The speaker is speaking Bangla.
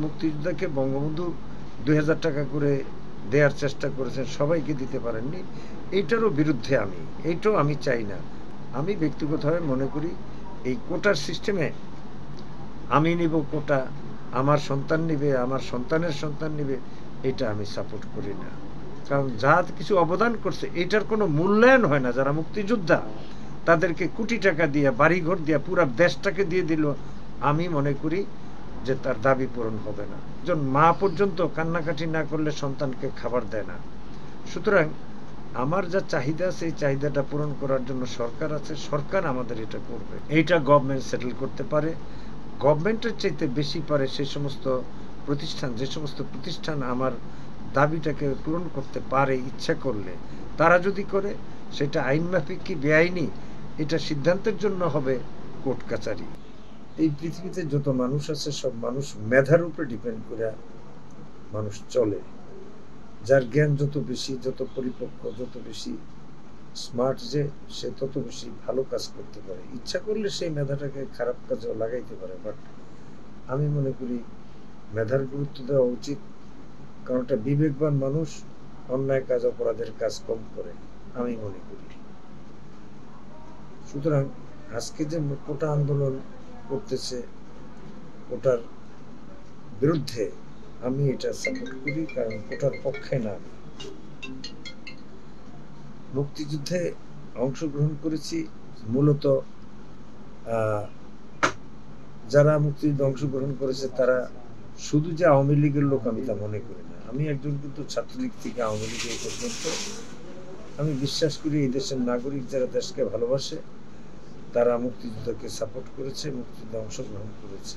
মুক্তিযোদ্ধাকে বঙ্গবন্ধু ২০০০ টাকা করে দেওয়ার চেষ্টা করেছেন, সবাইকে দিতে পারেননি। এইটারও বিরুদ্ধে আমি, এইটাও আমি চাই না। আমি ব্যক্তিগতভাবে মনে করি এই কোটার সিস্টেমে আমি নিব কোটা, আমার সন্তান নিবে, আমার সন্তানের সন্তান নিবে, এটা আমি সাপোর্ট করি না। কারণ যা কিছু অবদান করছে এটার কোনো মূল্যায়ন হয় না। যারা মুক্তিযোদ্ধা তাদেরকে কোটি টাকা দিয়ে, বাড়িঘর দিয়ে, পুরা দেশটাকে দিয়ে দিল, আমি মনে করি যে তার দাবি পূরণ হবে না। একজন মা পর্যন্ত কান্নাকাটি না করলে সন্তানকে খাবার দেয় না। সুতরাং আমার যা চাহিদা আছে এই চাহিদাটা পূরণ করার জন্য সরকার আছে, সরকার আমাদের এটা করবে। এইটা গভর্নমেন্ট সেটেল করতে পারে। গভর্নমেন্টের চাইতে বেশি পারে সেই সমস্ত প্রতিষ্ঠান, যে সমস্ত প্রতিষ্ঠান আমার দাবিটাকে পূরণ করতে পারে ইচ্ছা করলে, তারা যদি করে সেটা আইনমাফিক কি বেআইনি, এটা সিদ্ধান্তের জন্য হবে কোর্ট কাচারি। এই পৃথিবীতে যত মানুষ আছে সব মানুষ মেধার উপরে ডিপেন্ড করে মানুষ চলে। যার জ্ঞান যত বেশি, যত পরিপক্ক, যত বেশি স্মার্ট, যে সে তত বেশি ভালো কাজ করতে পারে। ইচ্ছা করলে সেই মেধাটাকে খারাপ কাজেও লাগাইতে পারে। বাট আমি মনে করি মেধার গুরুত্ব দেওয়া উচিত, কারণ একটা বিবেকবান মানুষ অন্যায় কাজ, অপরাধের কাজ কম করে আমি মনে করি। সুতরাং আজকে যে কোটা আন্দোলন করতেছে, কোটার বিরুদ্ধে, আমি এটা সাপোর্ট করি, কারণ কোটার পক্ষে না। মুক্তিযুদ্ধে অংশগ্রহণ করেছি মূলত, যারা মুক্তিযুদ্ধে অংশগ্রহণ করেছে তারা শুধু যে আওয়ামী লীগের লোক আমি তা মনে করি না। আমি একজন কিন্তু ছাত্রলীগ থেকে আওয়ামী লীগ এই পর্যন্ত। আমি বিশ্বাস করি এই দেশের নাগরিক যারা দেশকে ভালোবাসে তারা মুক্তিযুদ্ধকে সাপোর্ট করেছে, মুক্তিযুদ্ধে অংশগ্রহণ করেছে।